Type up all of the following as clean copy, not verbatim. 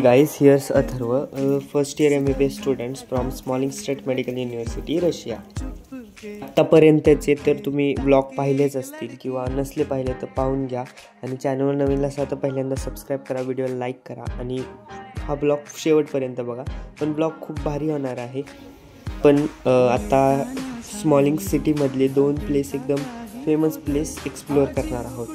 Guys, here's Atharva, first year MBBS students from Smolensk State Medical University, Russia. आतापर्यंतचे तर तुम्ही blog पाहिलेच असतील किंवा नसले पाहिले तर पाहून घ्या आणि चॅनलवर नवीन असाल तर पहिल्यांदा सबस्क्राईब करा, व्हिडिओला लाईक करा आणि हा ब्लॉग शेवटपर्यंत बघा. पण ब्लॉग खूप भारी होणार आहे. पण आता स्मॉलिंग्स सिटीमधले 2 प्लेस एकदम फेमस प्लेस एक्सप्लोअर करणार आहोत.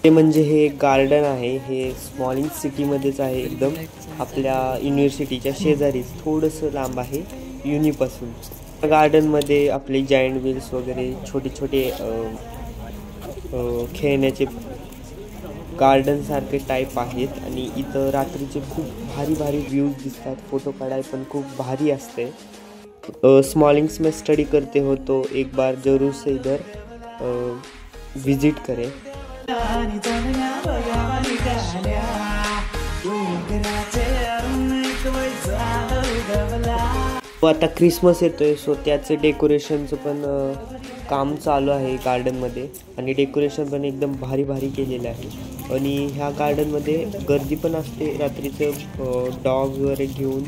ते म्हणजे हे गार्डन आहे. हे स्मॉलिंग्स सिटीमध्येच आहे, एकदम आपल्या युनिव्हर्सिटीच्या शेजारीच थोडंसं लांब आहे युनीपासून. गार्डनमध्ये आपले जायंट व्हील्स वगैरे छोटे छोटे खेळण्याचे गार्डन सारखे टाईप आहेत आणि इथं रात्रीचे खूप भारी भारी व्ह्यूज दिसतात. फोटो काढाय पण खूप भारी असते. स्मॉलिंग्स में स्टडी करते हो तो एक बार जरूर से इधर विजिट करें. आता क्रिसमस येतोय, सो त्याचे डेकोरेशनचं पण काम चालू आहे गार्डनमध्ये आणि डेकोरेशन पण एकदम भारी भारी केलेलं आहे. आणि ह्या गार्डनमध्ये गर्दी पण असते रात्रीचं. डॉग वगैरे घेऊन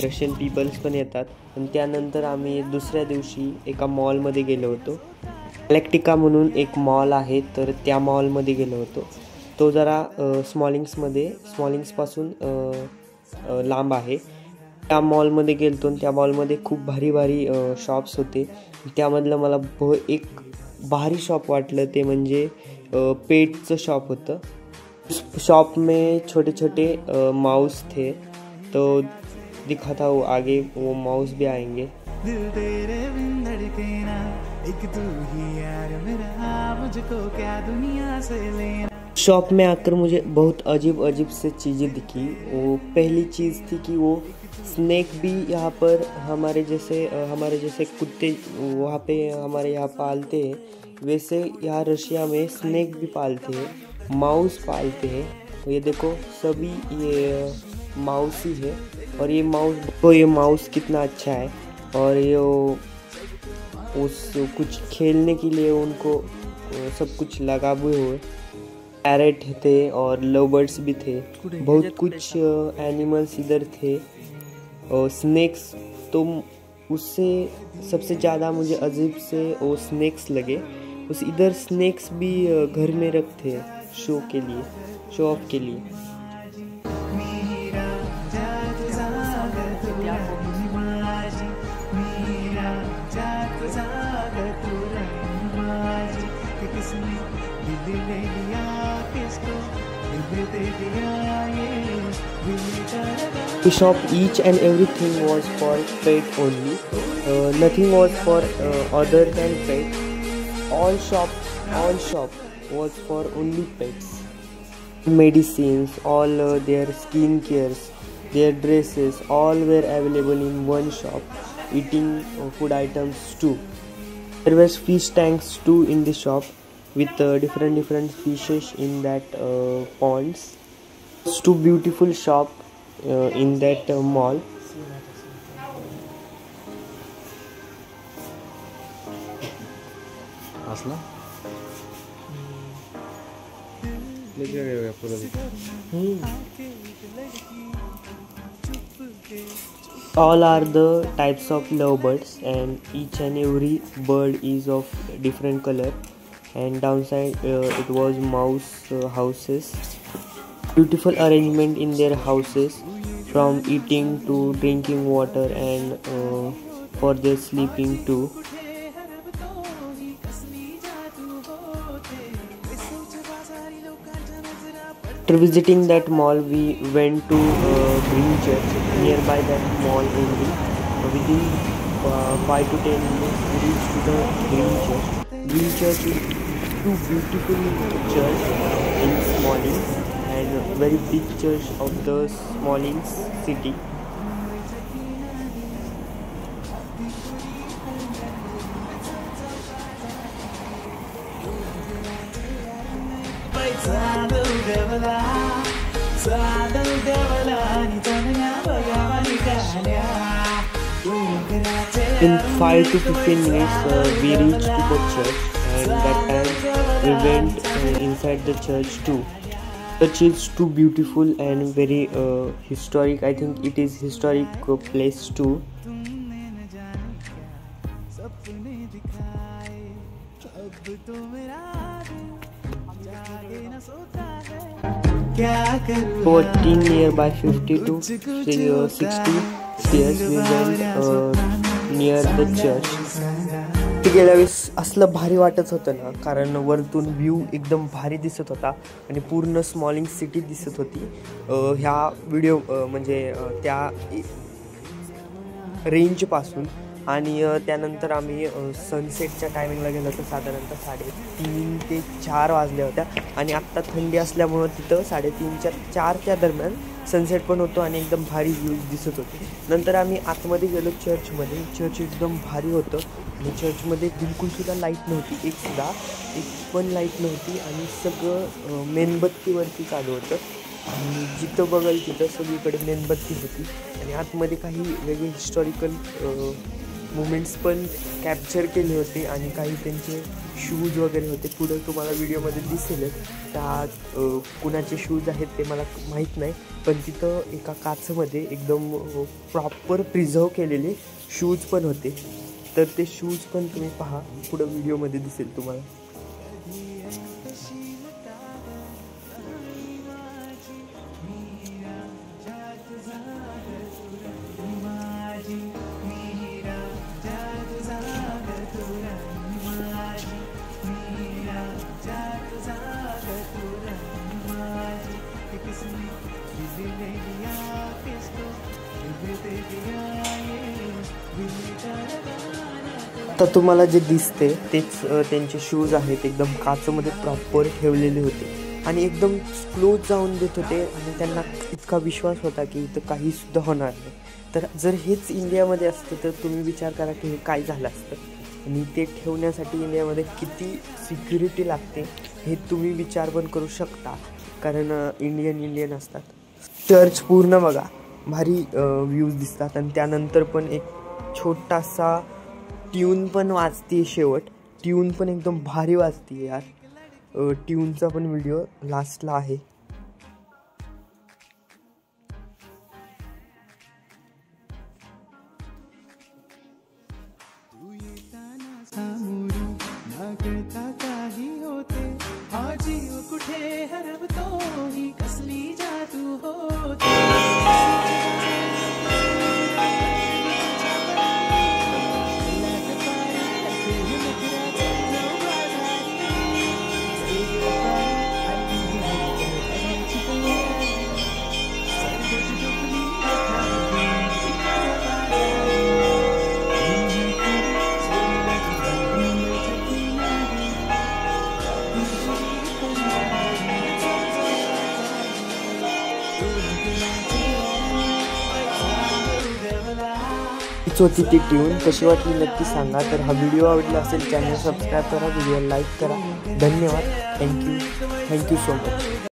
रशियन पीपल्स पण येतात. आणि त्यानंतर आम्ही दुसऱ्या दिवशी एका मॉलमध्ये गेलो होतो. गॅलेक्टिका म्हणून एक मॉल आहे, तर त्या मॉलमध्ये गेलो होतो. तो जरा स्मॉलिंग्सपासून लांब आहे. त्या मॉलमध्ये गेलतो आणि त्या मॉलमध्ये खूप भारी भारी शॉप्स होते. त्यामधलं मला एक भारी शॉप वाटलं ते म्हणजे पेटचं शॉप होतं. शॉप में छोटे छोटे माउस थे, तो दिखाता हूँ आगे वो माउस भी आएंगे. शॉप में आकर मुझे बहुत अजीब अजीब से चीज़ें दिखी. वो पहली चीज़ थी कि वो स्नैक भी यहाँ पर हमारे जैसे कुत्ते वहाँ पे हमारे यहाँ पालते हैं, वैसे यहाँ रशिया में स्नैक भी पालते हैं, माउस पालते हैं. तो ये देखो सभी ये माउस ही है. और ये माउस कितना अच्छा है. और ये उस कुछ खेलने के लिए उनको सब कुछ लगा हुए पैरेट थे और लव बर्ड्स भी थे. बहुत कुछ एनिमल्स इधर थे. और स्नैक्स तो उससे सबसे ज़्यादा मुझे अजीब से वो स्नैक्स लगे. उस इधर स्नैक्स भी घर में रखते हैं शो ऑफ के लिए. The shop, each and everything was for pet only. Nothing was for other than pet. All shop was for only pets. Medicines, all their skin cares, their dresses, all were available in one shop. Eating food items too. There was fish tanks too in the shop with different fishes in that ponds. It's too beautiful shop in that mall. All are the types of lovebirds and each and every bird is of different color. And downside it was mouse houses. Beautiful arrangement in their houses, from eating to drinking water and for their sleeping too. After visiting that mall, we went to Green Church nearby that mall only. Within 5 to 10 minutes we reached to the Green Church. Green Church is too beautiful church in Smolensk and very big church of the Smolensk city. Devala ni tanya bagaimana In 5 to 15 minutes, we reached to the church, and that time we went inside the church too. The church is too beautiful and very historic. I think it is historic place too. For nearby 50 to 60 stairs we went near the church. ते गेल्या वेळेस असलं भारी वाटत होतं ना, कारण वरतून व्ह्यू एकदम भारी दिसत होता आणि पूर्ण स्मॉलिंग सिटी दिसत होती ह्या व्हिडिओ म्हणजे त्या रेंजपासून. आणि त्यानंतर आम्ही सनसेटच्या टायमिंगला गेलो होतो. साधारणतः 3:30 ते 4 वाजल्या होत्या आणि आत्ता थंडी असल्यामुळं तिथं 3:30 ते 4च्या दरम्यान सनसेट पण होतो आणि एकदम भारी व्ह्यूज दिसत होते. नंतर आम्ही आतमध्ये गेलो चर्चमध्ये. चर्च एकदम भारी होतं आणि चर्चमध्ये बिलकुलसुद्धा लाईट नव्हती, एक पण लाईट नव्हती आणि सगळं मेणबत्तीवरती चालू होतं. आणि जिथं बघाल तिथं सगळीकडे मेणबत्ती होती. आणि आतमध्ये काही वेगळे हिस्टॉरिकल मुमेंट्स पण कॅप्चर केले होते आणि काही त्यांचे शूज वगैरे होते. पुढं तुम्हाला व्हिडिओमध्ये दिसेलच. त्या कुणाचे शूज आहेत ते मला माहीत नाही, पण तिथं एका काचमध्ये एकदम प्रॉपर प्रिझर्व केलेले शूज पण होते. तर ते शूज पण तुम्ही पहा, पुढं व्हिडिओमध्ये दिसेल तुम्हाला. आता तुम्हाला जे दिसते तेच त्यांचे शूज आहेत. एकदम काचमध्ये प्रॉपर ठेवलेले होते आणि एकदम क्लोज जाऊन देत होते आणि त्यांना इतका विश्वास होता की इथं काहीसुद्धा होणार नाही. तर जर हेच इंडियामध्ये असतं तर तुम्ही विचार करा की हे काय झालं असतं. आणि ते ठेवण्यासाठी इंडियामध्ये किती सिक्युरिटी लागते हे तुम्ही विचार पण करू शकता, कारण इंडियन असतात. चर्च पूर्ण बघा, भारी व्ह्यूज दिसतात. आणि त्यानंतर पण एक छोटासा ट्यून पण वाजते. शेवट ट्यून पण एकदम भारी वाजते यार. ट्यूनचा पण व्हिडिओ लास्टला आहे. कुठे हरवतो ही कसली जादू होते. होती ती ट्यून कशी वाटली नक्की सांगा. तर हा व्हिडिओ आवडला असेल चॅनल सबस्क्राईब करा, व्हिडिओ लाईक करा. धन्यवाद. Thank you so much.